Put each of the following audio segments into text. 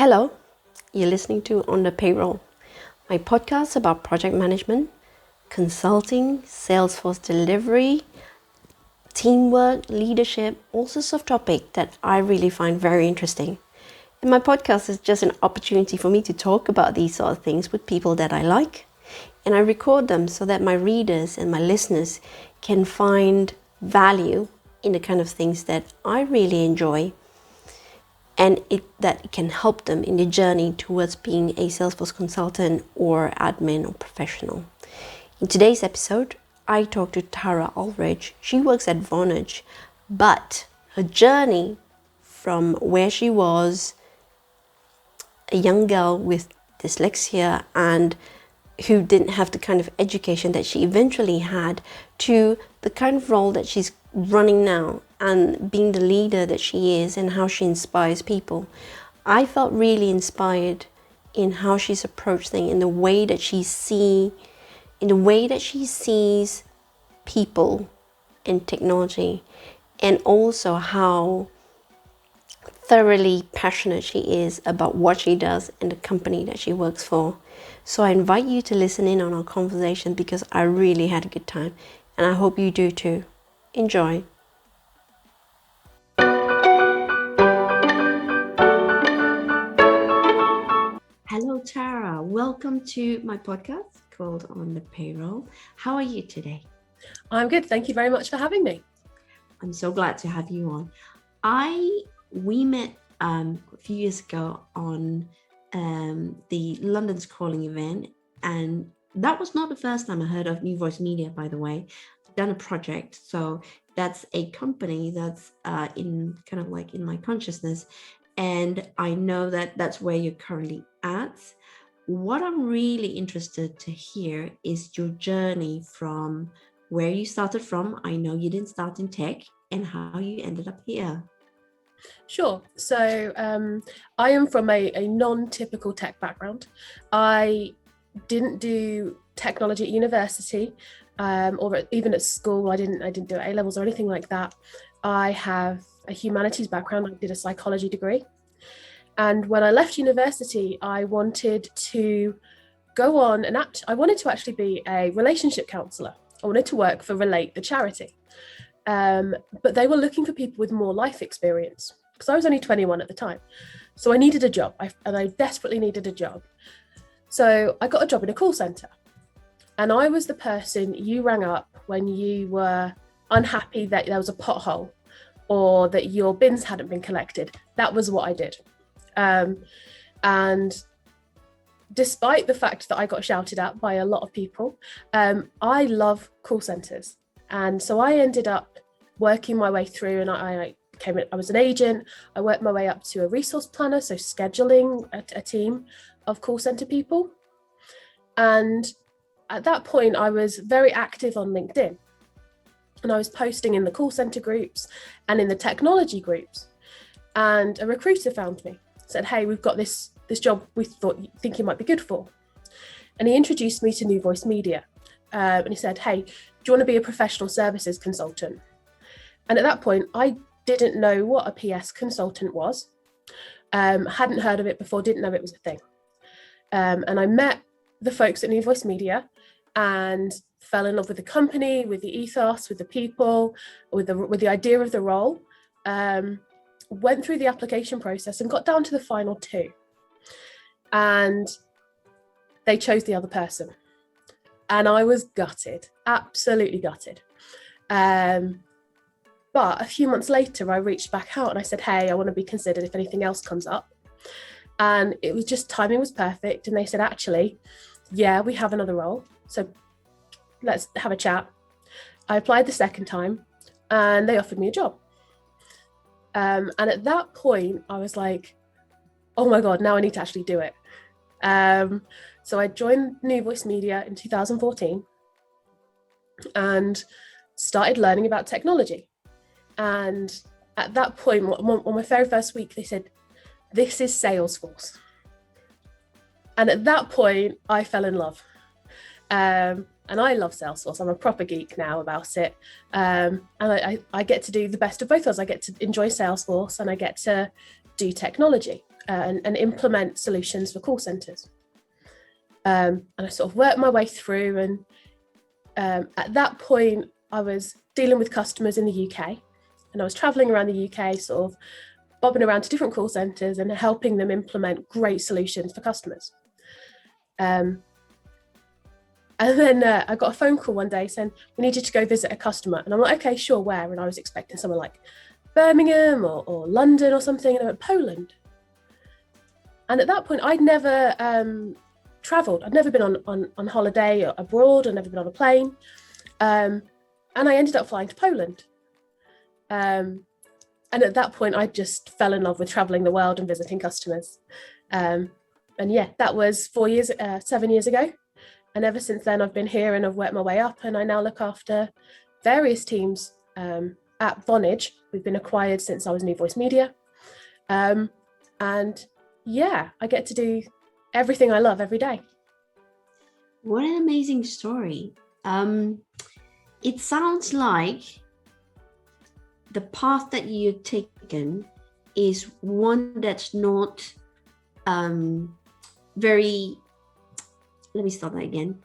Hello, you're listening to On the Payroll, my podcast about project management, consulting, Salesforce delivery, teamwork, leadership, all sorts of topics that I really find very interesting. And my podcast is just an opportunity for me to talk about these sort of things with people that I like. And I record them so that my readers and my listeners can find value in the kind of things that I really enjoy, and that it can help them in the journey towards being a Salesforce consultant or admin or professional. In today's episode, I talked to Tara Aldridge. She works at Vonage, but her journey from where she was a young girl with dyslexia and who didn't have the kind of education that she eventually had to the kind of role that she's running now and being the leader that she is and how she inspires people. I felt really inspired in how she's approached things, in the way that she sees people and technology, and also how thoroughly passionate she is about what she does and the company that she works for. So I invite you to listen in on our conversation because I really had a good time, and I hope you do too. Enjoy. Hello, Tara. Welcome to my podcast called On the Payroll. How are you today? I'm good. Thank you very much for having me. I'm so glad to have you on. We met a few years ago on the London's Calling event, and that was not the first time I heard of New Voice Media, by the way. I've done a project, so that's a company that's in my consciousness, and I know that that's where you're currently at. What I'm really interested to hear is your journey from where you started from. I know you didn't start in tech, and how you ended up here. Sure. So I am from a non-typical tech background. I didn't do technology at university or even at school. I didn't do A-levels or anything like that. I have a humanities background. I did a psychology degree. And when I left university, I wanted to go on and I wanted to actually be a relationship counsellor. I wanted to work for Relate, the charity. But they were looking for people with more life experience because I was only 21 at the time. So I needed a job and I desperately needed a job. So I got a job in a call centre, and I was the person you rang up when you were unhappy that there was a pothole or that your bins hadn't been collected. That was what I did. And despite the fact that I got shouted at by a lot of people, I love call centres. And so I ended up working my way through, and I was an agent. I worked my way up to a resource planner, so scheduling a team of call centre people. And at that point, I was very active on LinkedIn, and I was posting in the call centre groups and in the technology groups. And a recruiter found me, said, "Hey, we've got this job we think you might be good for." And he introduced me to New Voice Media. And he said, "Hey, do you want to be a professional services consultant?" And at that point, I didn't know what a PS consultant was. Hadn't heard of it before, didn't know it was a thing. And I met the folks at New Voice Media and fell in love with the company, with the ethos, with the people, with the idea of the role. Went through the application process and got down to the final two. And they chose the other person. And I was gutted, absolutely gutted. But a few months later, I reached back out and I said, "Hey, I want to be considered if anything else comes up." And it was just, timing was perfect. And they said, "Actually, yeah, we have another role. So let's have a chat." I applied the second time and they offered me a job. And at that point, I was like, oh my God, now I need to actually do it. So I joined New Voice Media in 2014 and started learning about technology. And at that point, on my very first week, they said, "This is Salesforce." And at that point, I fell in love. And I love Salesforce. I'm a proper geek now about it. And I get to do the best of both worlds. I get to enjoy Salesforce and I get to do technology. and implement solutions for call centres. And I sort of worked my way through, and at that point I was dealing with customers in the UK, and I was travelling around the UK, sort of bobbing around to different call centres and helping them implement great solutions for customers. And then I got a phone call one day saying, we need you to go visit a customer. And I'm like, okay, sure, where? And I was expecting somewhere like Birmingham or London or something, and I went, Poland. And at that point, I'd never travelled. I'd never been on holiday or abroad. I'd never been on a plane. And I ended up flying to Poland. And at that point, I just fell in love with travelling the world and visiting customers. And yeah, that was 7 years ago. And ever since then, I've been here and I've worked my way up, and I now look after various teams at Vonage. We've been acquired since I was New Voice Media. And yeah, I get to do everything I love every day. What an amazing story. It sounds like the path that you've taken is one that's not very... Let me start that again.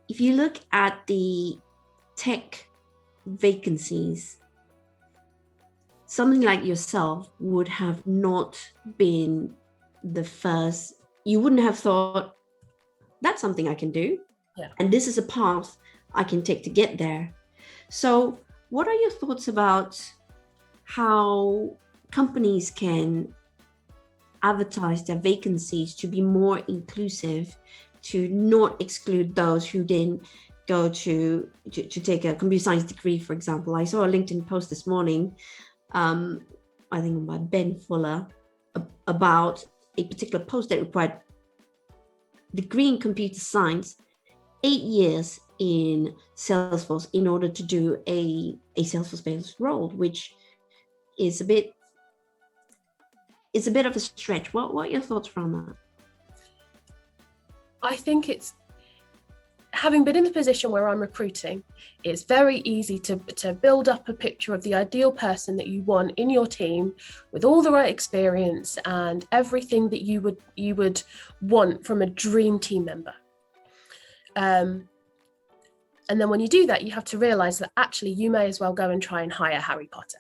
If you look at the tech vacancies, something like yourself would have not been the first. You wouldn't have thought, that's something I can do. Yeah. And this is a path I can take to get there. So what are your thoughts about how companies can advertise their vacancies to be more inclusive, to not exclude those who didn't go to take a computer science degree, for example? I saw a LinkedIn post this morning, I think by Ben Fuller, about a particular post that required degree in computer science, 8 years in Salesforce in order to do a Salesforce-based role, which is a bit of a stretch. What are your thoughts from that? I think it's, having been in the position where I'm recruiting, it's very easy to build up a picture of the ideal person that you want in your team, with all the right experience and everything that you would want from a dream team member. And then when you do that, you have to realize that actually you may as well go and try and hire Harry Potter,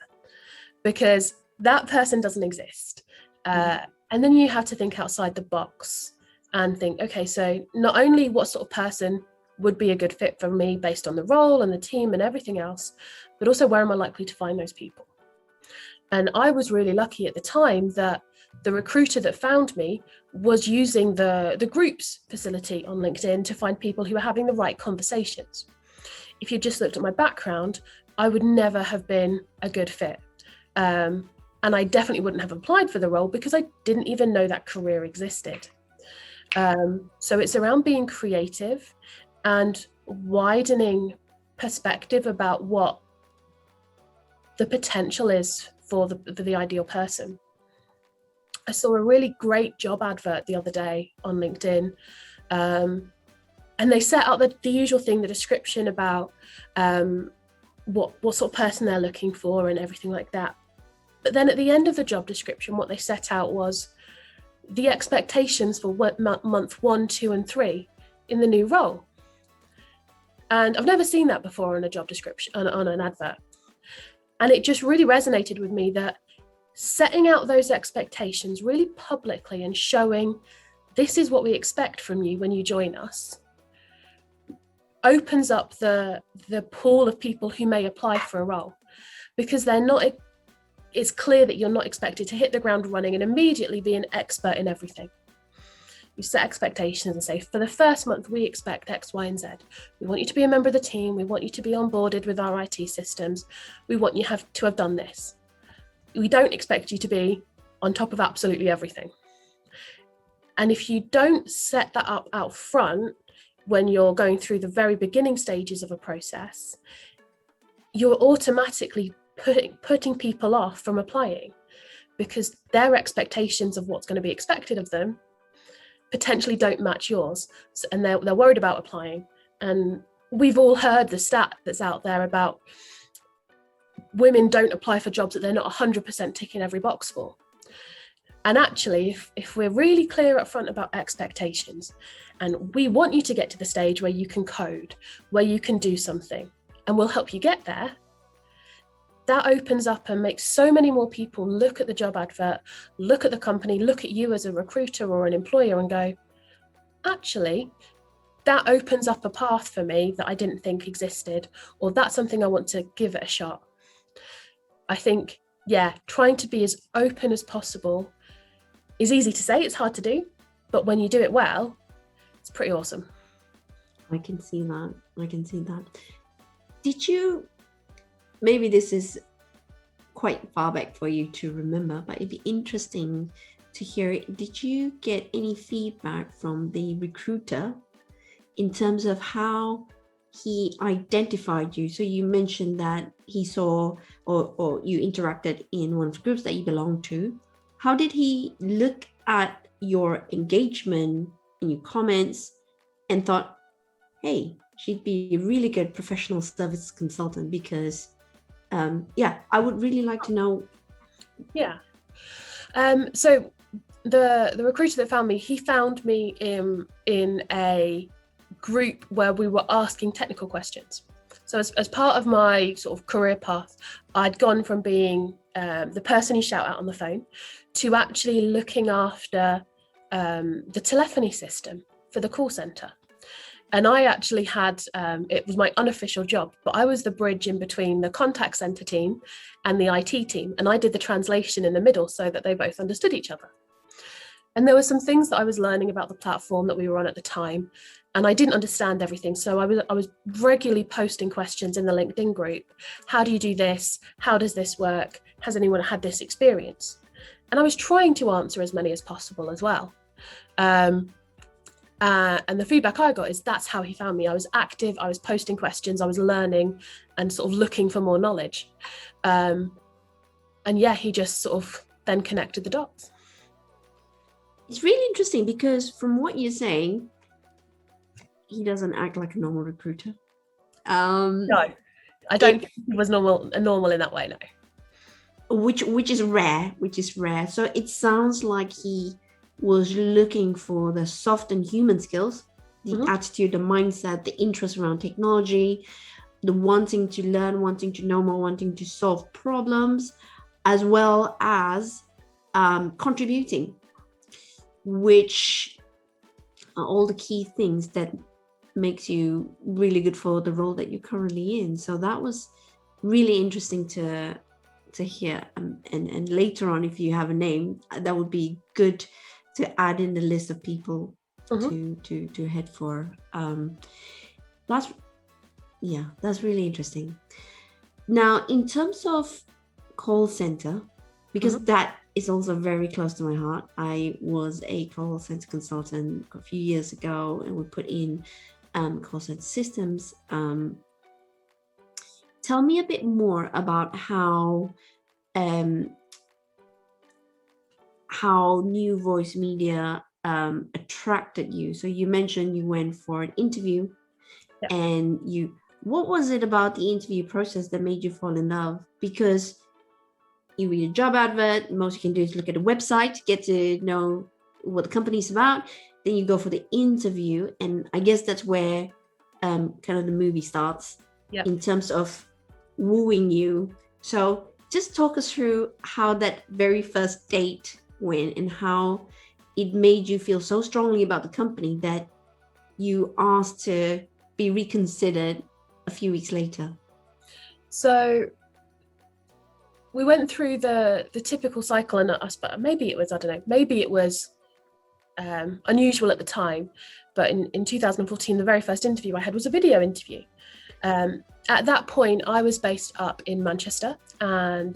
because that person doesn't exist. And then you have to think outside the box and think, okay, so not only what sort of person would be a good fit for me based on the role and the team and everything else, but also where am I likely to find those people? And I was really lucky at the time that the recruiter that found me was using the groups facility on LinkedIn to find people who were having the right conversations. If you just looked at my background, I would never have been a good fit. And I definitely wouldn't have applied for the role because I didn't even know that career existed. So it's around being creative and widening perspective about what the potential is for the ideal person. I saw a really great job advert the other day on LinkedIn, and they set out the usual thing, the description about what sort of person they're looking for and everything like that. But then at the end of the job description, what they set out was the expectations for month 1, 2, and 3 in the new role. And I've never seen that before on a job description, on an advert. And it just really resonated with me that setting out those expectations really publicly and showing this is what we expect from you when you join us opens up the pool of people who may apply for a role, because it's clear that you're not expected to hit the ground running and immediately be an expert in everything. You set expectations and say, for the first month, we expect X, Y, and Z. We want you to be a member of the team. We want you to be onboarded with our IT systems. We want you to have done this. We don't expect you to be on top of absolutely everything. And if you don't set that up out front when you're going through the very beginning stages of a process, you're automatically putting people off from applying, because their expectations of what's going to be expected of them potentially don't match yours, and they're worried about applying. And we've all heard the stat that's out there about women don't apply for jobs that they're not 100% ticking every box for. And actually, if we're really clear up front about expectations, and we want you to get to the stage where you can code, where you can do something, and we'll help you get there, that opens up and makes so many more people look at the job advert, look at the company, look at you as a recruiter or an employer and go, actually, that opens up a path for me that I didn't think existed, or that's something I want to give it a shot. I think, yeah, trying to be as open as possible is easy to say, it's hard to do, but when you do it well, it's pretty awesome. I can see that. Did you, maybe this is quite far back for you to remember, but it'd be interesting to hear it. Did you get any feedback from the recruiter in terms of how he identified you? So you mentioned that he saw or you interacted in one of the groups that you belong to. How did he look at your engagement and your comments and thought, hey, she'd be a really good professional service consultant? Because I would really like to know. Yeah. So the recruiter that found me, he found me in a group where we were asking technical questions. So as part of my sort of career path, I'd gone from being the person you shout out on the phone to actually looking after the telephony system for the call center. And I actually had, it was my unofficial job, but I was the bridge in between the contact center team and the IT team. And I did the translation in the middle so that they both understood each other. And there were some things that I was learning about the platform that we were on at the time, and I didn't understand everything. So I was regularly posting questions in the LinkedIn group. How do you do this? How does this work? Has anyone had this experience? And I was trying to answer as many as possible as well. And the feedback I got is that's how he found me. I was active, I was posting questions, I was learning and sort of looking for more knowledge. And yeah, he just sort of then connected the dots. It's really interesting because from what you're saying, he doesn't act like a normal recruiter. No, I don't think he was normal in that way, no. Which is rare. So it sounds like he was looking for the soft and human skills, the attitude, the mindset, the interest around technology, the wanting to learn, wanting to know more, wanting to solve problems, as well as contributing, which are all the key things that makes you really good for the role that you're currently in. So that was really interesting to hear. And later on, if you have a name, that would be good to add in the list of people to head for. That's really interesting. Now, in terms of call center, because that is also very close to my heart. I was a call center consultant a few years ago, and we put in call center systems. Tell me a bit more about how new voice media attracted you. So you mentioned you went for an interview, and what was it about the interview process that made you fall in love? Because you read a job advert, most you can do is look at a website, get to know what the company's about, then you go for the interview, and I guess that's where kind of the movie starts in terms of wooing you. So just talk us through how that very first date went and how it made you feel so strongly about the company that you asked to be reconsidered a few weeks later. So we went through the typical cycle, and maybe it was unusual at the time, but in 2014, the very first interview I had was a video interview. At that point, I was based up in Manchester, and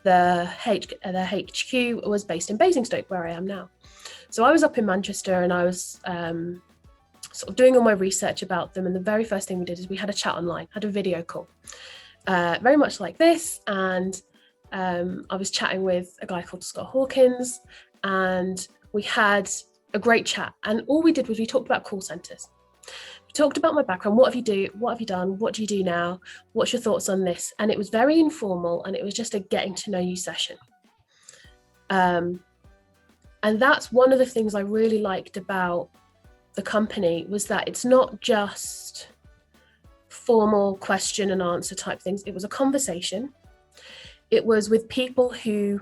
the HQ was based in Basingstoke, where I am now. So I was up in Manchester, and I was sort of doing all my research about them. And the very first thing we did is we had a chat online, had a video call, very much like this. And I was chatting with a guy called Scott Hawkins, and we had a great chat. And all we did was we talked about call centers. We talked about my background. What have you done? What do you do now? What's your thoughts on this? And it was very informal, and it was just a getting to know you session. And that's one of the things I really liked about the company, was that it's not just formal question and answer type things. It was a conversation. It was with people who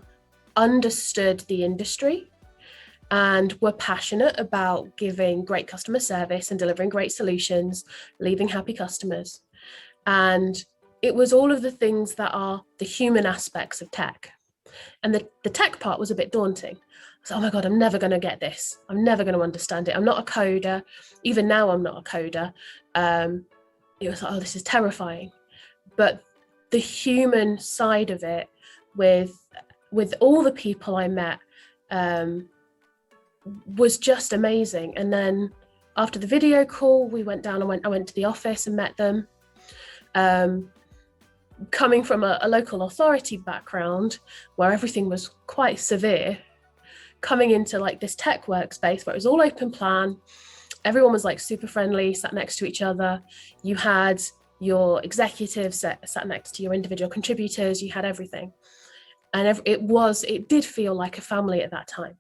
understood the industry and were passionate about giving great customer service and delivering great solutions, leaving happy customers. And it was all of the things that are the human aspects of tech. And the tech part was a bit daunting. So, oh my God, I'm never going to get this. I'm never going to understand it. I'm not a coder. Even now, I'm not a coder. It was like, oh, this is terrifying. But the human side of it, with all the people I met, was just amazing. And then after the video call, we went down and I went to the office and met them. Coming from a local authority background where everything was quite severe, coming into like this tech workspace where it was all open plan, everyone was like super friendly, sat next to each other. You had your executives sat next to your individual contributors, you had everything. And it did feel like a family at that time.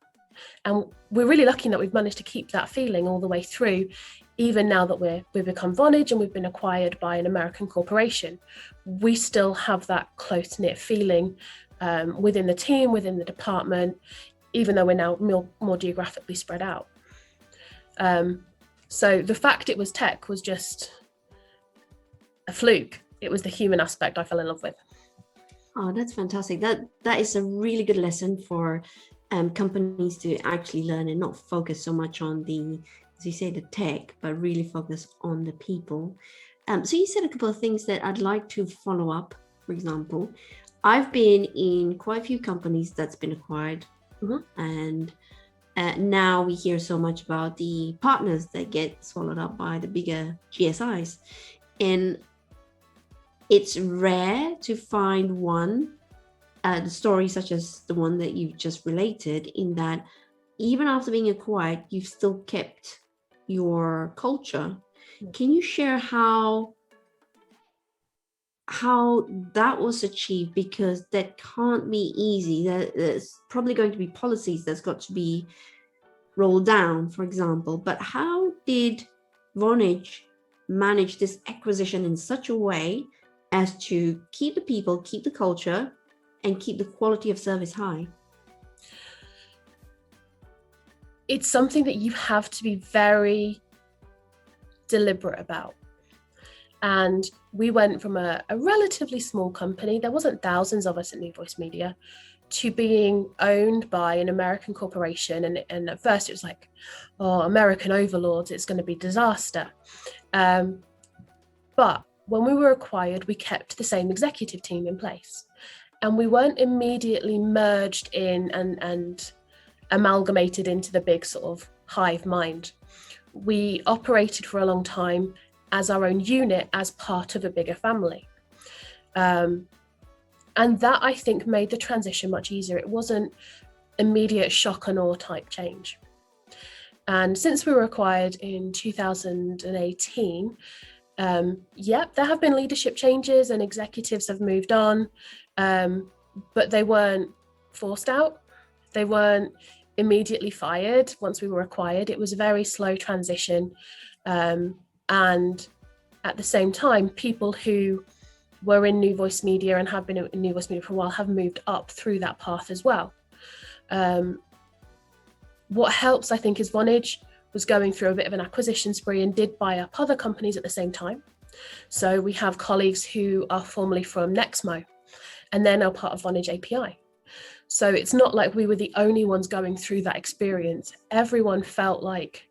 And we're really lucky that we've managed to keep that feeling all the way through, even now that we've become Vonage and we've been acquired by an American corporation. We still have that close-knit feeling within the team, within the department, even though we're now more geographically spread out. So the fact it was tech was just a fluke. It was the human aspect I fell in love with. Oh, that's fantastic. That is a really good lesson for companies to actually learn and not focus so much on as you say, the tech, but really focus on the people. So you said a couple of things that I'd like to follow up. For example, I've been in quite a few companies that's been acquired, and now we hear so much about the partners that get swallowed up by the bigger GSIs, and it's rare to find one the story such as the one that you just related, in that even after being acquired, you've still kept your culture. Can you share how that was achieved? Because that can't be easy. There's probably going to be policies that's got to be rolled down, for example. But how did Vonage manage this acquisition in such a way as to keep the people, keep the culture, and keep the quality of service high? It's something that you have to be very deliberate about. And we went from a relatively small company, there wasn't thousands of us at New Voice Media, to being owned by an American corporation. And at first it was like, oh, American overlords, it's going to be disaster. But when we were acquired, we kept the same executive team in place. And we weren't immediately merged in and amalgamated into the big sort of hive mind. We operated for a long time as our own unit, as part of a bigger family. And that, I think, made the transition much easier. It wasn't immediate shock and awe type change. And since we were acquired in 2018, there have been leadership changes and executives have moved on, but they weren't forced out. They weren't immediately fired once we were acquired. It was a very slow transition. And at the same time, people who were in New Voice Media and have been in New Voice Media for a while have moved up through that path as well. What helps, I think, is Vonage was going through a bit of an acquisition spree and did buy up other companies at the same time. So we have colleagues who are formerly from Nexmo, and they're now part of Vonage API. So it's not like we were the only ones going through that experience. Everyone felt like,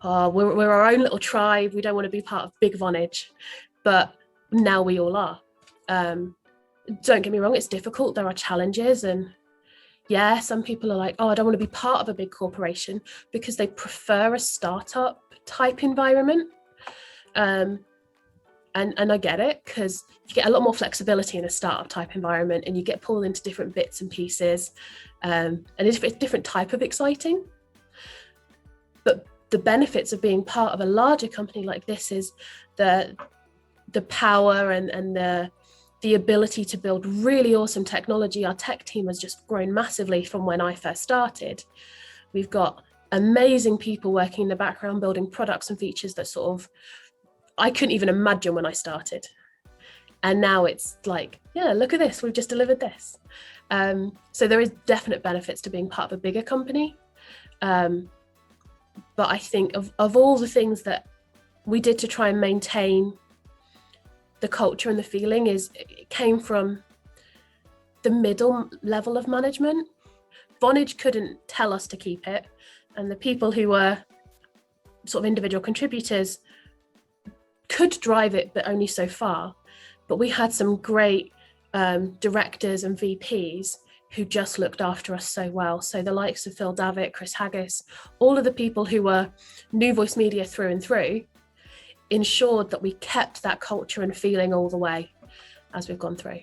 oh, we're our own little tribe. We don't want to be part of big Vonage, but now we all are. Don't get me wrong, it's difficult. There are challenges, and yeah, some people are like, oh, I don't want to be part of a big corporation because they prefer a startup type environment. And I get it, because you get a lot more flexibility in a startup type environment and you get pulled into different bits and pieces, and it's a different type of exciting. But the benefits of being part of a larger company like this is the power and the the ability to build really awesome technology. Our tech team has just grown massively from when I first started. We've got amazing people working in the background, building products and features that sort of I couldn't even imagine when I started. And now it's like, yeah, look at this, we've just delivered this. So there is definite benefits to being part of a bigger company. But I think of all the things that we did to try and maintain the culture and the feeling, is it came from the middle level of management. Vonage couldn't tell us to keep it, and the people who were sort of individual contributors could drive it, but only so far. But we had some great directors and VPs who just looked after us so well. So the likes of Phil Davitt, Chris Haggis, all of the people who were New Voice Media through and through, ensured that we kept that culture and feeling all the way as we've gone through.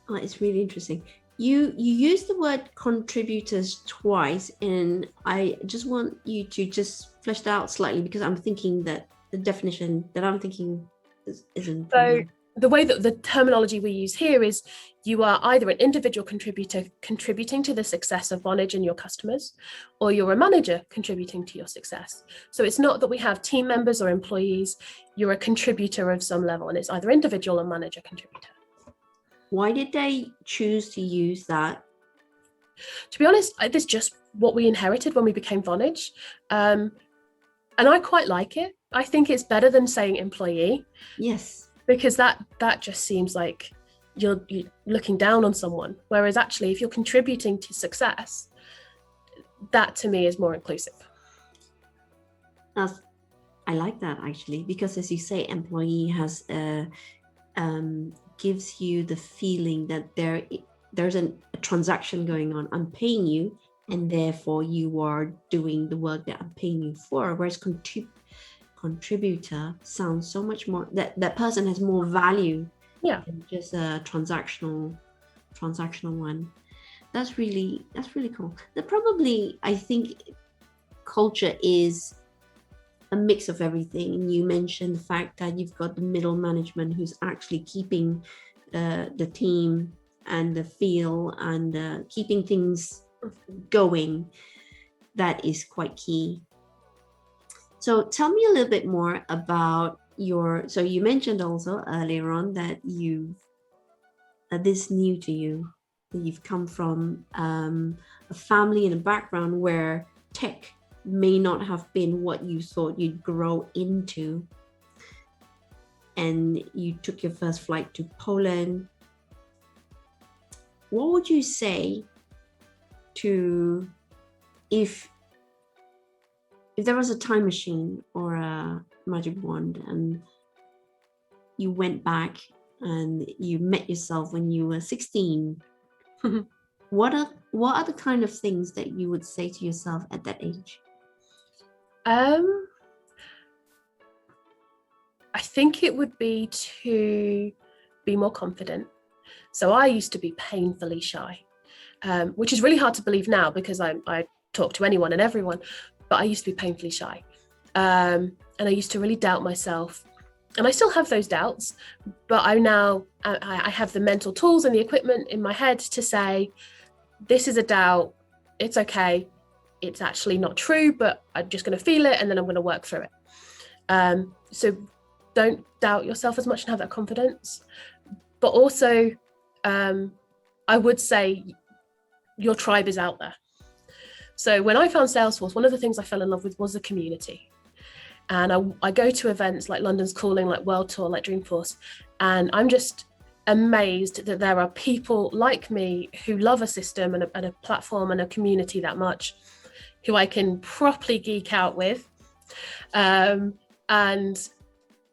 Oh, it's really interesting. You use the word contributors twice, and I just want you to just flesh that out slightly, because I'm thinking that the definition that I'm thinking isn't. So the way that the terminology we use here is you are either an individual contributor contributing to the success of Vonage and your customers, or you're a manager contributing to your success. So it's not that we have team members or employees, you're a contributor of some level, and it's either individual or manager contributor. Why did they choose to use that? To be honest, this is just what we inherited when we became Vonage. And I quite like it. I think it's better than saying employee. Yes. Because that just seems like you're looking down on someone. Whereas actually, if you're contributing to success, that to me is more inclusive. I like that actually, because as you say, employee has gives you the feeling that there's a transaction going on. I'm paying you, and therefore you are doing the work that I'm paying you for. Whereas contributor sounds so much more that person has more value than just a transactional one. That's really cool. That probably, I think, culture is a mix of everything. And you mentioned the fact that you've got the middle management who's actually keeping the team and the feel and keeping things going. That is quite key. So tell me a little bit more about so you mentioned also earlier on that this is new to you, that you've come from a family and a background where tech may not have been what you thought you'd grow into. And you took your first flight to Poland. What would you say to if there was a time machine or a magic wand and you went back and you met yourself when you were 16, what are the kind of things that you would say to yourself at that age? I think it would be to be more confident. So I used to be painfully shy, which is really hard to believe now because I talk to anyone and everyone, but I used to be painfully shy. And I used to really doubt myself. And I still have those doubts, but I have the mental tools and the equipment in my head to say, this is a doubt, it's okay, it's actually not true, but I'm just going to feel it and then I'm going to work through it. So don't doubt yourself as much and have that confidence. But also, I would say your tribe is out there. So when I found Salesforce, one of the things I fell in love with was the community. And I go to events like London's Calling, like World Tour, like Dreamforce, and I'm just amazed that there are people like me who love a system and a platform and a community that much, who I can properly geek out with. And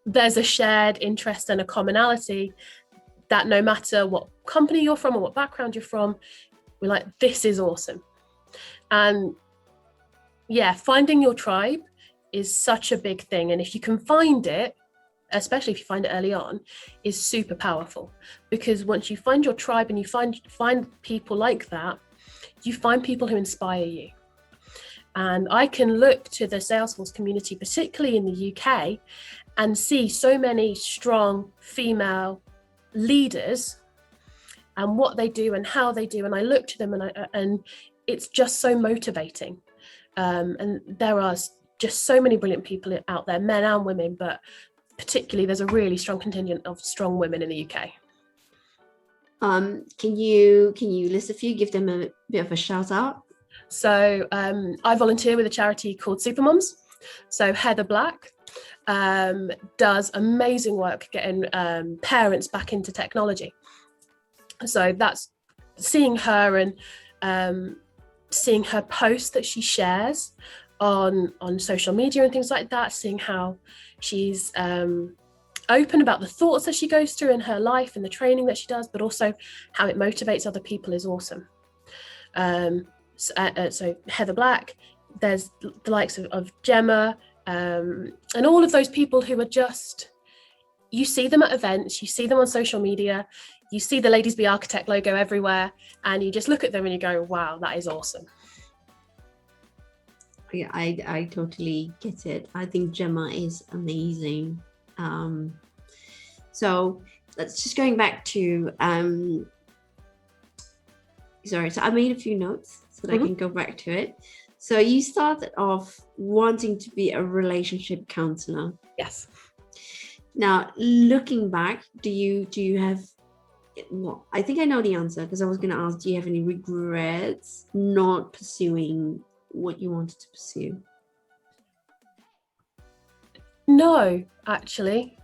there's a shared interest and a commonality that no matter what company you're from or what background you're from, we're like, this is awesome. And yeah, finding your tribe is such a big thing. And if you can find it, especially if you find it early on, is super powerful. Because once you find your tribe and you find people like that, you find people who inspire you. And I can look to the Salesforce community, particularly in the UK, and see so many strong female leaders and what they do and how they do, and I look to them and it's just so motivating. And there are just so many brilliant people out there, men and women, but particularly there's a really strong contingent of strong women in the UK. Can you list a few, give them a bit of a shout out? So I volunteer with a charity called Supermoms. So Heather Black does amazing work getting parents back into technology. So that's seeing her and seeing her posts that she shares on social media and things like that, seeing how she's open about the thoughts that she goes through in her life and the training that she does, but also how it motivates other people is awesome. So Heather Black, there's the likes of Gemma, and all of those people who are just, you see them at events, you see them on social media, you see the Ladies Be Architect logo everywhere, and you just look at them and you go, wow, that is awesome. Yeah, I totally get it. I think Gemma is amazing. So let's just going back to sorry, so I made a few notes so that I can go back to it. So you started off wanting to be a relationship counselor. Yes. Now, looking back, do you have, well, I think I know the answer, because I was going to ask, do you have any regrets not pursuing what you wanted to pursue? No, actually.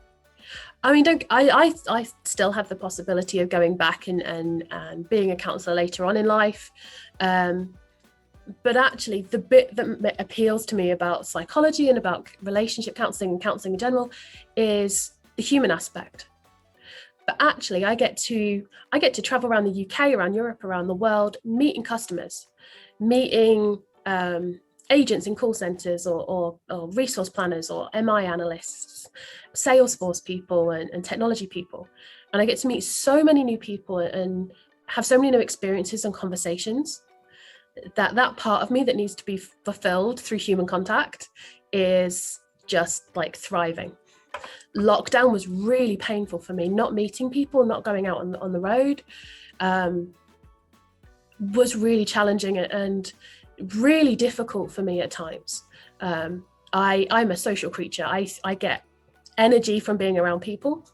I mean, I still have the possibility of going back and being a counsellor later on in life. But actually, the bit that appeals to me about psychology and about relationship counselling and counselling in general is the human aspect. But actually, I get to travel around the UK, around Europe, around the world, meeting customers, meeting agents in call centres or resource planners or MI analysts, Salesforce people and technology people. And I get to meet so many new people and have so many new experiences and conversations that part of me that needs to be fulfilled through human contact is just like thriving. Lockdown was really painful for me. Not meeting people, not going out on the road was really challenging and really difficult for me at times. I'm a social creature. I get energy from being around people.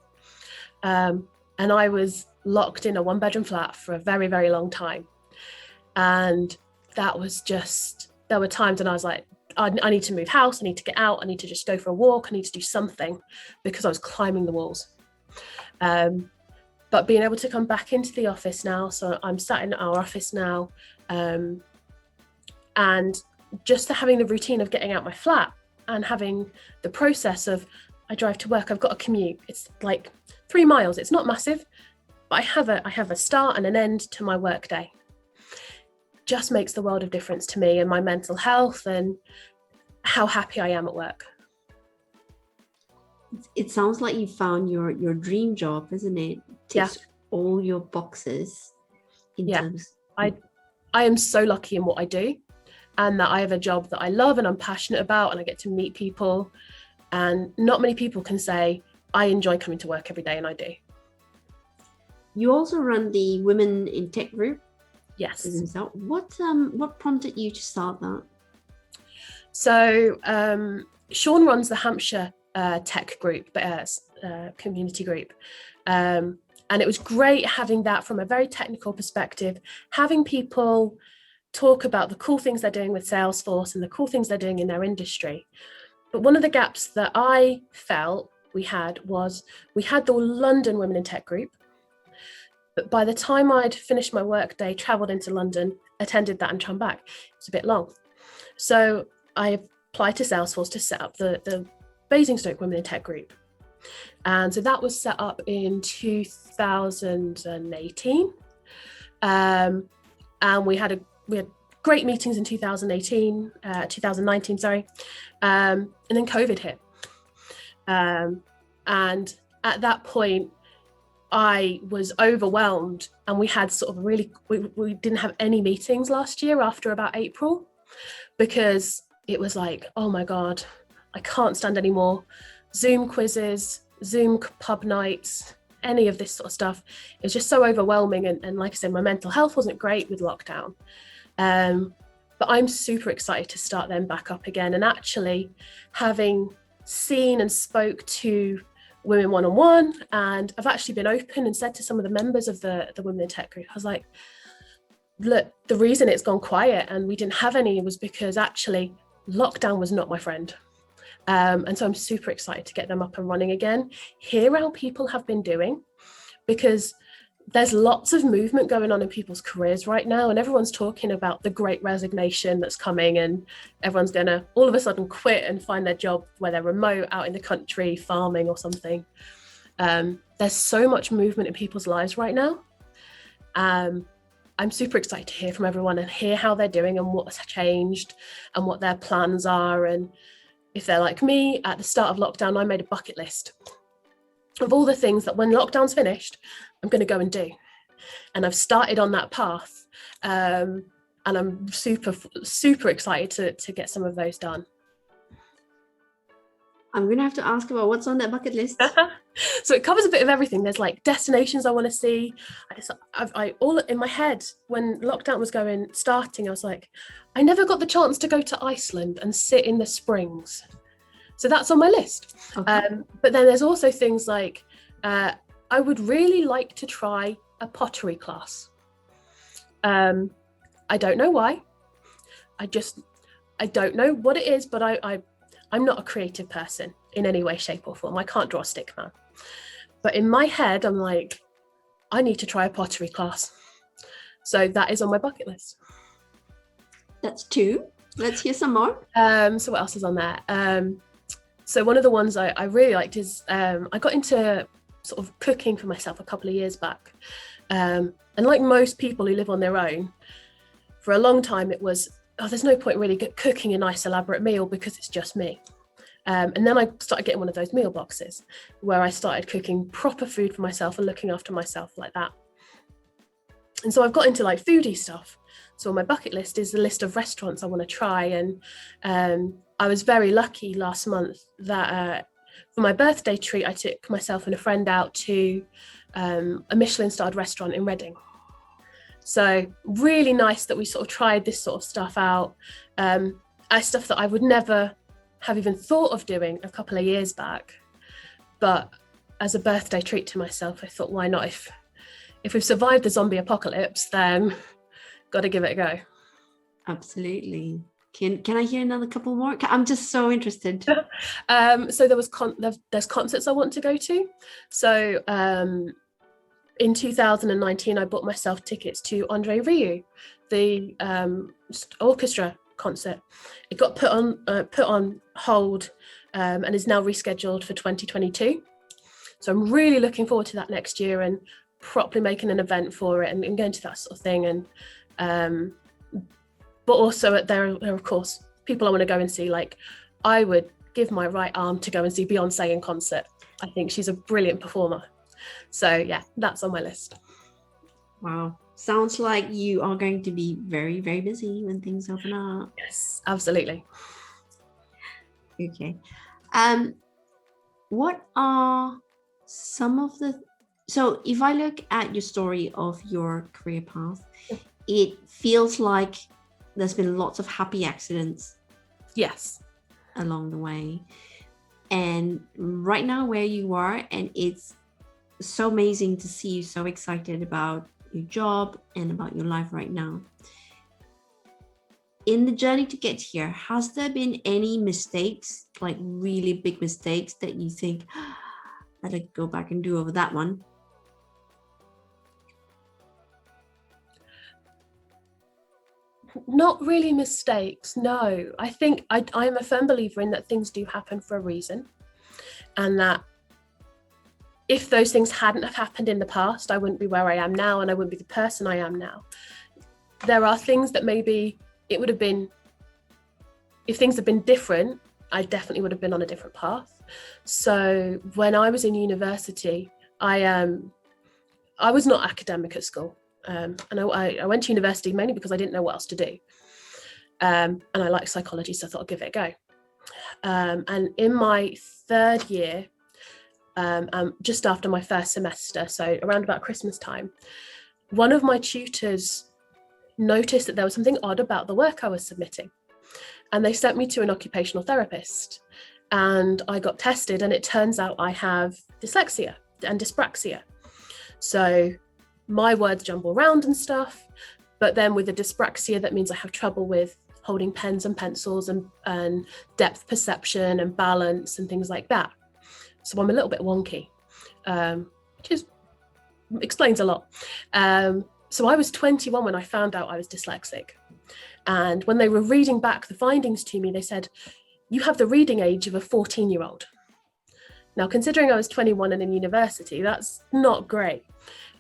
And I was locked in a 1-bedroom flat for a very, very long time. And that was just, there were times when I was like, I need to move house, I need to get out, I need to just go for a walk, I need to do something, because I was climbing the walls. But being able to come back into the office now, so I'm sat in our office now, and just having the routine of getting out my flat and having the process of, I drive to work, I've got a commute, it's like 3 miles, it's not massive, but I have a start and an end to my work day. Just makes the world of difference to me and my mental health and how happy I am at work. It sounds like you found your dream job, isn't it? Ticks all your boxes in terms. I am so lucky in what I do, and that I have a job that I love and I'm passionate about, and I get to meet people, and not many people can say I enjoy coming to work every day, and I do. You also run the Women in Tech group. Yes. What prompted you to start that? So Sean runs the Hampshire Tech group, community group. And it was great having that from a very technical perspective, having people talk about the cool things they're doing with Salesforce and the cool things they're doing in their industry. But one of the gaps that I felt we had was we had the London Women in Tech group. But by the time I'd finished my work day, travelled into London, attended that and come back, it's a bit long. So I applied to Salesforce to set up the Basingstoke Women in Tech group. And so that was set up in 2018. And we had great meetings in 2019, sorry. And then COVID hit. And at that point, I was overwhelmed, and we had sort of we didn't have any meetings last year after about April, because it was like, oh my God, I can't stand any more Zoom quizzes, Zoom pub nights, any of this sort of stuff. It was just so overwhelming. And like I said, my mental health wasn't great with lockdown. But I'm super excited to start them back up again. And actually having seen and spoke to women one-on-one, and I've actually been open and said to some of the members of the Women in Tech group, I was like, look, the reason it's gone quiet and we didn't have any was because actually lockdown was not my friend. And so I'm super excited to get them up and running again, hear how people have been doing, because there's lots of movement going on in people's careers right now, and everyone's talking about the great resignation that's coming, and everyone's going to all of a sudden quit and find their job where they're remote, out in the country, farming or something. There's so much movement in people's lives right now. I'm super excited to hear from everyone and hear how they're doing and what's changed and what their plans are. And if they're like me, at the start of lockdown, I made a bucket list of all the things that when lockdown's finished, I'm going to go and do. And I've started on that path. And I'm super, super excited to get some of those done. I'm going to have to ask about what's on that bucket list. So it covers a bit of everything. There's like destinations I want to see. I all in my head when lockdown was starting, I was like, I never got the chance to go to Iceland and sit in the springs. So that's on my list. Okay. But then there's also things like, I would really like to try a pottery class. I don't know why. I don't know what it is, but I'm not a creative person in any way, shape or form. I can't draw a stick man. But in my head, I'm like, I need to try a pottery class. So that is on my bucket list. That's 2. Let's hear some more. So what else is on there? So one of the ones I really liked is I got into sort of cooking for myself a couple of years back. And like most people who live on their own, for a long time it was, there's no point really cooking a nice elaborate meal because it's just me. And then I started getting one of those meal boxes where I started cooking proper food for myself and looking after myself like that. And so I've got into like foodie stuff. So on my bucket list is the list of restaurants I want to try. And I was very lucky last month that for my birthday treat, I took myself and a friend out to a Michelin-starred restaurant in Reading. So really nice that we sort of tried this sort of stuff out. Stuff that I would never have even thought of doing a couple of years back. But as a birthday treat to myself, I thought, why not? If we've survived the zombie apocalypse, then got to give it a go. Absolutely. Can I hear another couple more? I'm just so interested. So there's concerts I want to go to. So in 2019, I bought myself tickets to Andre Rieu, the orchestra concert. It got put on hold and is now rescheduled for 2022. So I'm really looking forward to that next year and properly making an event for it and going to that sort of thing. And but also there are of course people I want to go and see. Like I would give my right arm to go and see Beyonce in concert. I think she's a brilliant performer. So yeah, that's on my list. Wow. Sounds like you are going to be very, very busy when things open up. Yes, absolutely. Okay. What are some of so if I look at your story of your career path, it feels like there's been lots of happy accidents. Yes. Along the way. And right now where you are, and it's so amazing to see you so excited about your job and about your life right now. In the journey to get here, has there been any mistakes, like really big mistakes that you think, I'd like to go back and do over that one? Not really mistakes, no. I think I'm a firm believer in that things do happen for a reason, and that if those things hadn't have happened in the past, I wouldn't be where I am now and I wouldn't be the person I am now. There are things that maybe it would have been, if things had been different, I definitely would have been on a different path. So when I was in university, I was not academic at school. And I went to university mainly because I didn't know what else to do. And I liked psychology, so I thought I'd give it a go. And in my third year, just after my first semester, so around about Christmas time, one of my tutors noticed that there was something odd about the work I was submitting. And they sent me to an occupational therapist, and I got tested, and it turns out I have dyslexia and dyspraxia. So my words jumble around and stuff, but then with the dyspraxia, that means I have trouble with holding pens and pencils and depth perception and balance and things like that. So I'm a little bit wonky, which explains a lot. So I was 21 when I found out I was dyslexic. And when they were reading back the findings to me, they said, you have the reading age of a 14-year-old. Now, considering I was 21 and in university, that's not great.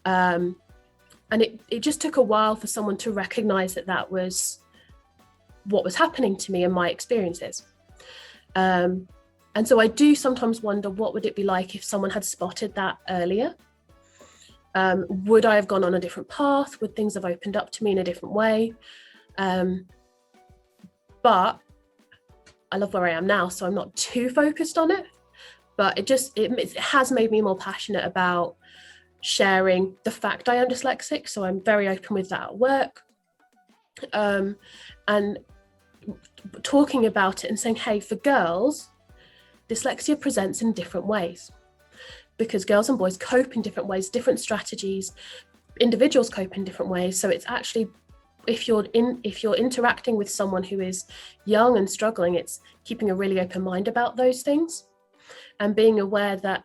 And it just took a while for someone to recognize that that was what was happening to me and my experiences. And so I do sometimes wonder, what would it be like if someone had spotted that earlier? Would I have gone on a different path? Would things have opened up to me in a different way? But I love where I am now, so I'm not too focused on it. But it has made me more passionate about sharing the fact I am dyslexic. So I'm very open with that at work. And talking about it and saying, hey, for girls, dyslexia presents in different ways, because girls and boys cope in different ways, different strategies, individuals cope in different ways. So it's actually, if you're interacting with someone who is young and struggling, it's keeping a really open mind about those things and being aware that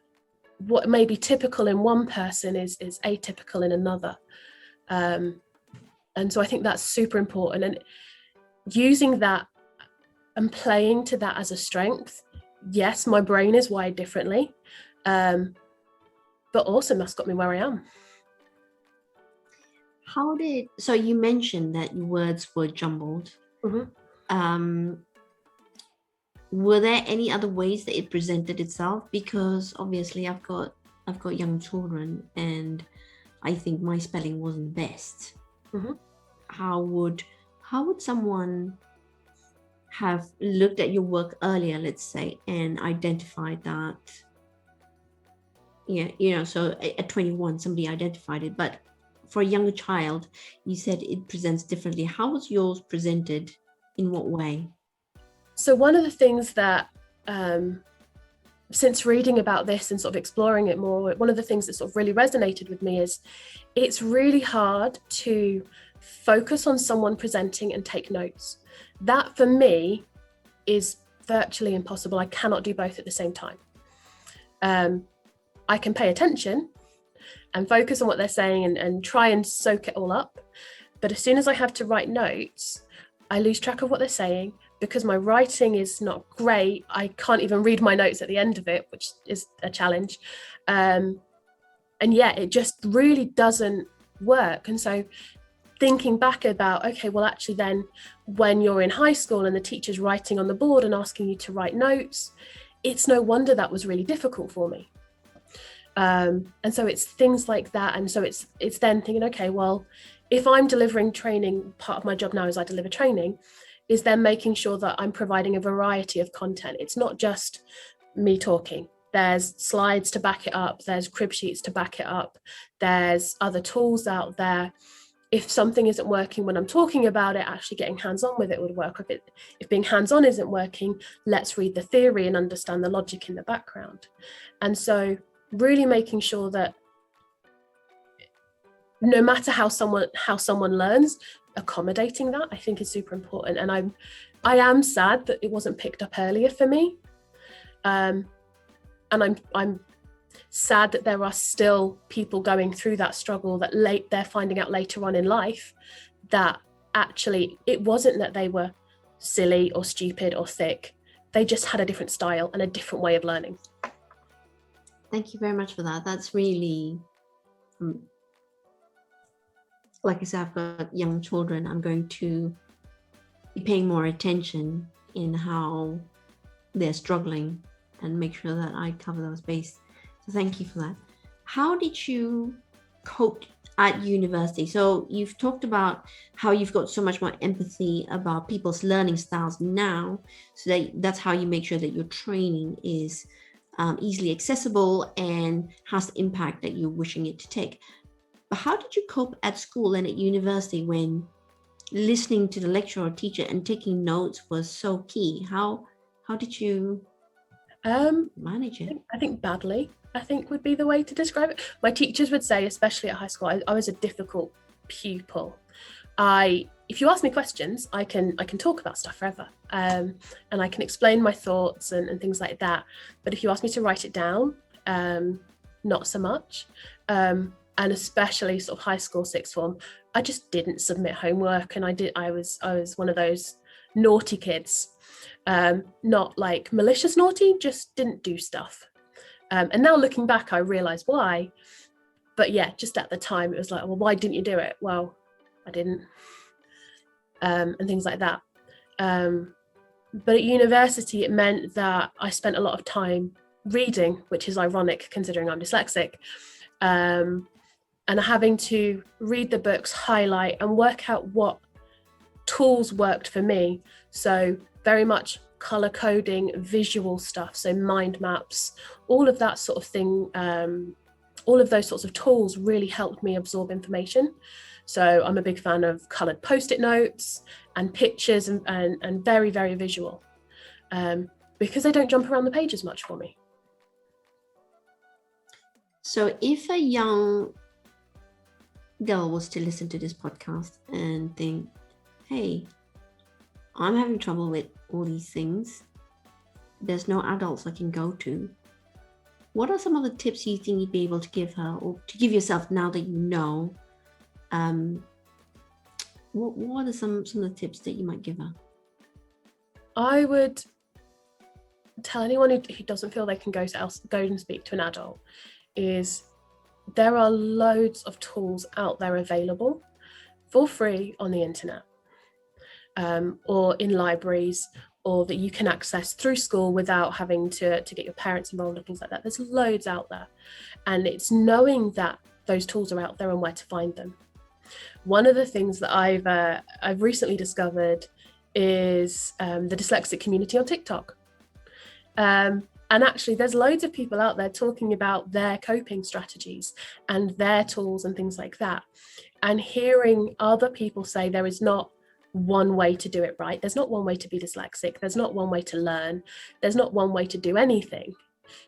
what may be typical in one person is atypical in another. And so I think that's super important, and using that and playing to that as a strength. Yes, my brain is wired differently, but awesome, that's got me where I am. So you mentioned that your words were jumbled. Mm-hmm. Were there any other ways that it presented itself? Because obviously I've got young children, and I think my spelling wasn't best. Mm-hmm. How would someone have looked at your work earlier, let's say, and identified that? So at 21 somebody identified it, but for a younger child, you said it presents differently. How was yours presented? In what way? So one of the things that, since reading about this and sort of exploring it more, one of the things that sort of really resonated with me is it's really hard to focus on someone presenting and take notes. That for me is virtually impossible. I cannot do both at the same time. I can pay attention and focus on what they're saying and try and soak it all up. But as soon as I have to write notes, I lose track of what they're saying because my writing is not great. I can't even read my notes at the end of it, which is a challenge. And yeah, it just really doesn't work. And so thinking back about, okay, well, actually then when you're in high school and the teacher's writing on the board and asking you to write notes, it's no wonder that was really difficult for me. And so it's things like that. And so it's then thinking, okay, well, if I'm delivering training, part of my job now is I deliver training, is then making sure that I'm providing a variety of content. It's not just me talking. There's slides to back it up. There's crib sheets to back it up. There's other tools out there. If something isn't working when I'm talking about it, actually getting hands-on with it would work. If being hands-on isn't working, let's read the theory and understand the logic in the background. And so really making sure that no matter how someone learns, accommodating that, I think, is super important. And I am sad that it wasn't picked up earlier for me. And I'm sad that there are still people going through that struggle that they're finding out later on in life that actually it wasn't that they were silly or stupid or thick. They just had a different style and a different way of learning. Thank you very much for that. That's really, like I said, I've got young children. I'm going to be paying more attention in how they're struggling and make sure that I cover those bases. So thank you for that. How did you cope at university? So you've talked about how you've got so much more empathy about people's learning styles now. So that's how you make sure that your training is easily accessible and has the impact that you're wishing it to take. But how did you cope at school and at university when listening to the lecturer or teacher and taking notes was so key? How did you manage it? I think badly, I think would be the way to describe it. My teachers would say, especially at high school, I was a difficult pupil. If you ask me questions, I can talk about stuff forever, and I can explain my thoughts and things like that. But if you ask me to write it down, not so much. And especially sort of high school, sixth form, I just didn't submit homework, and I was one of those naughty kids, not like malicious naughty, just didn't do stuff. And now looking back, I realise why. But yeah, just at the time, it was like, well, why didn't you do it? Well, I didn't, and things like that. But at university, it meant that I spent a lot of time reading, which is ironic considering I'm dyslexic. And having to read the books, highlight, and work out what tools worked for me. So very much color coding, visual stuff, so mind maps, all of that sort of thing. All of those sorts of tools really helped me absorb information. So I'm a big fan of colored post-it notes and pictures and very, very visual, because they don't jump around the page as much for me. So if a young girl was to listen to this podcast and think, hey, I'm having trouble with all these things, there's no adults I can go to, what are some of the tips you think you'd be able to give her, or to give yourself now that you know? What are some of the tips that you might give her? I would tell anyone who doesn't feel they can go and speak to an adult is there are loads of tools out there available for free on the internet, or in libraries, or that you can access through school without having to get your parents involved and things like that. There's loads out there, and it's knowing that those tools are out there and where to find them. One of the things that I've recently discovered is the dyslexic community on TikTok. And actually, there's loads of people out there talking about their coping strategies and their tools and things like that. And hearing other people say there is not one way to do it right. There's not one way to be dyslexic. There's not one way to learn. There's not one way to do anything.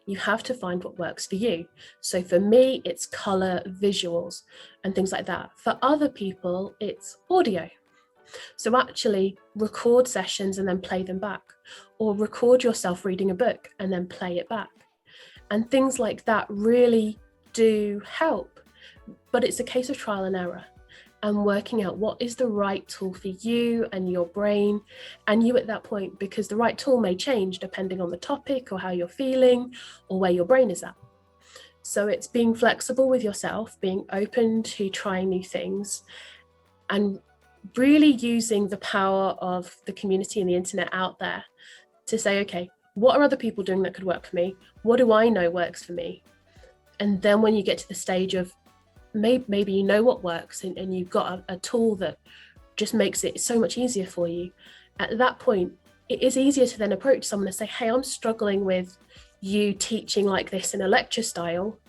You have to find what works for you. So for me, it's color, visuals, and things like that. For other people, it's audio. So actually record sessions and then play them back, or record yourself reading a book and then play it back. And things like that really do help, but it's a case of trial and error and working out what is the right tool for you and your brain and you at that point, because the right tool may change depending on the topic or how you're feeling or where your brain is at. So it's being flexible with yourself, being open to trying new things, and really using the power of the community and the internet out there to say, okay, what are other people doing that could work for me? What do I know works for me? And then when you get to the stage of maybe you know what works and you've got a tool that just makes it so much easier for you, at that point, it is easier to then approach someone and say, hey, I'm struggling with you teaching like this in a lecture style.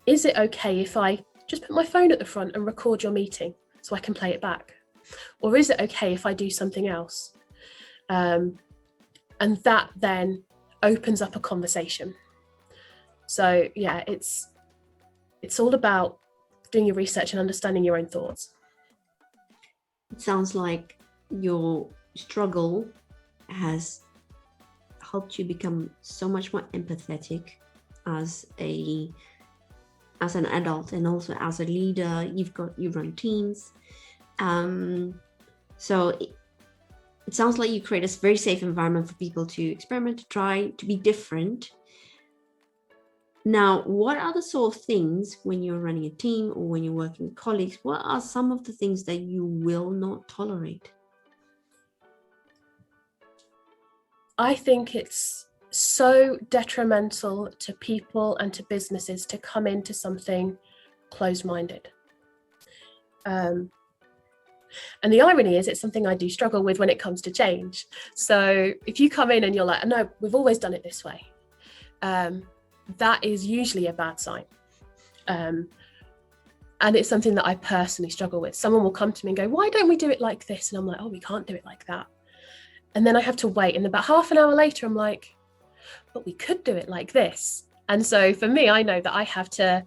Is it okay if I just put my phone at the front and record your meeting so I can play it back? Or is it okay if I do something else? And that then opens up a conversation. So yeah, it's all about doing your research and understanding your own thoughts. It sounds like your struggle has helped you become so much more empathetic as an adult and also as a leader. You run teams. So it sounds like you create a very safe environment for people to experiment, to try, to be different. Now, what are the sort of things when you're running a team or when you're working with colleagues, what are some of the things that you will not tolerate? I think it's so detrimental to people and to businesses to come into something closed-minded. And the irony is it's something I do struggle with when it comes to change. So if you come in and you're like, no, we've always done it this way, that is usually a bad sign. And it's something that I personally struggle with. Someone will come to me and go, why don't we do it like this? And I'm like, oh, we can't do it like that. And then I have to wait. And about half an hour later, I'm like, but we could do it like this. And so for me, I know that I have to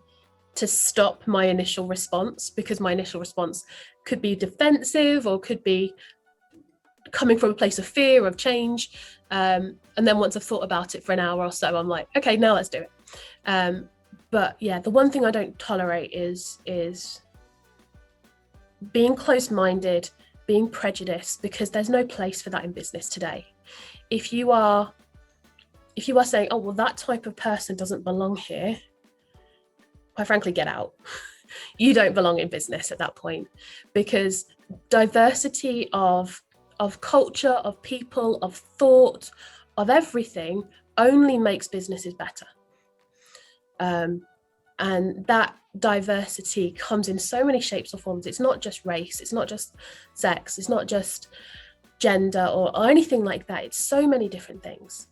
stop my initial response, because my initial response could be defensive or could be coming from a place of fear of change. And then once I've thought about it for an hour or so, I'm like, okay, now let's do it. But yeah, the one thing I don't tolerate is being closed-minded, being prejudiced, because there's no place for that in business today. If you are saying, oh, well, that type of person doesn't belong here, quite frankly, get out. You don't belong in business at that point, because diversity of culture, of people, of thought, of everything only makes businesses better. And that diversity comes in so many shapes or forms. It's not just race, it's not just sex, it's not just gender or anything like that. It's so many different things.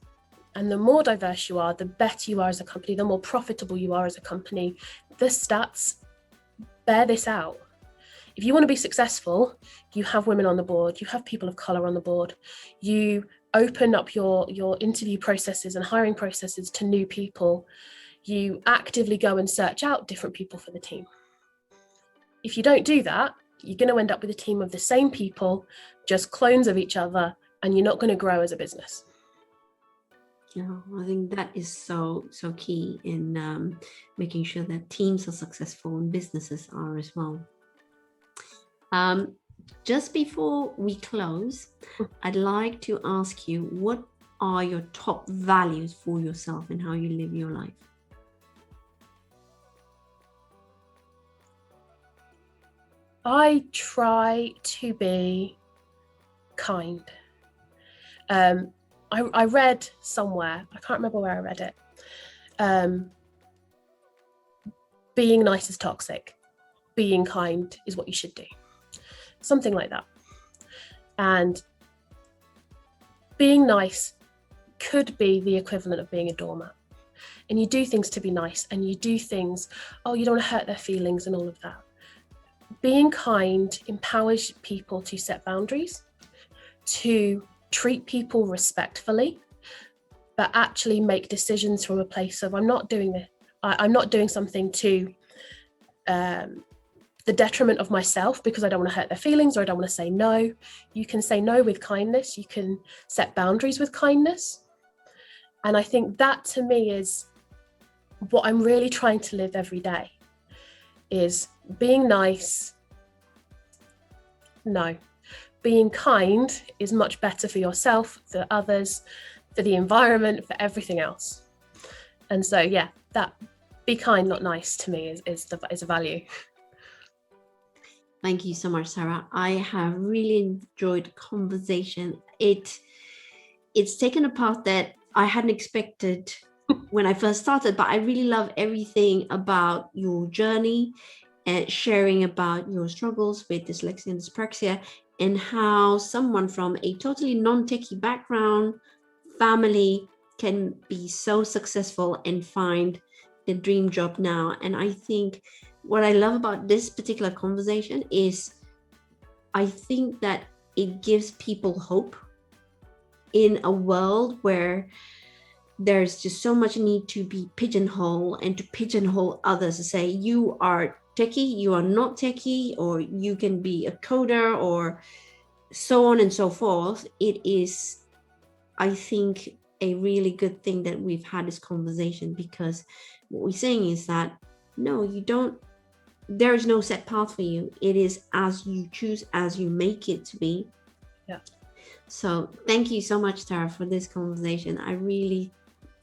And the more diverse you are, the better you are as a company, the more profitable you are as a company. The stats bear this out. If you want to be successful, you have women on the board, you have people of colour on the board, you open up your interview processes and hiring processes to new people, you actively go and search out different people for the team. If you don't do that, you're going to end up with a team of the same people, just clones of each other, and you're not going to grow as a business. Yeah, I think that is so key in making sure that teams are successful and businesses are as well. Just before we close, I'd like to ask you, what are your top values for yourself and how you live your life? I try to be kind. I read somewhere, I can't remember where I read it, being nice is toxic, being kind is what you should do. Something like that. And being nice could be the equivalent of being a doormat. And you do things to be nice, and you do things, oh, you don't want to hurt their feelings and all of that. Being kind empowers people to set boundaries, to treat people respectfully, but actually make decisions from a place of, I'm not doing something to the detriment of myself because I don't want to hurt their feelings, or I don't want to say no. You can say no with kindness. You can set boundaries with kindness. And I think that, to me, is what I'm really trying to live every day, is being nice. No, being kind is much better for yourself, for others, for the environment, for everything else. And so, yeah, that be kind, not nice, to me is a value. Thank you so much, Tara. I have really enjoyed the conversation. It's taken a path that I hadn't expected when I first started, but I really love everything about your journey and sharing about your struggles with dyslexia and dyspraxia, and how someone from a totally non-techie background family can be so successful and find the dream job now. And I think what I love about this particular conversation is I think that it gives people hope in a world where there's just so much need to be pigeonholed, and to pigeonhole others to say you are techie, you are not techie, or you can be a coder, or so on and so forth. It is, I think, a really good thing that we've had this conversation, because what we're saying is that no, you don't, there is no set path for you. It is as you choose, as you make it to be. Yeah. So thank you so much, Tara, for this conversation. I really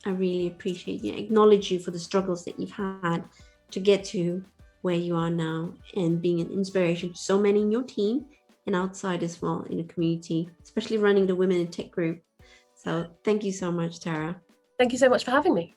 appreciate you, acknowledge you for the struggles that you've had to get to where you are now, and being an inspiration to so many in your team and outside as well in the community, especially running the Women in Tech group. So thank you so much, Tara. Thank you so much for having me.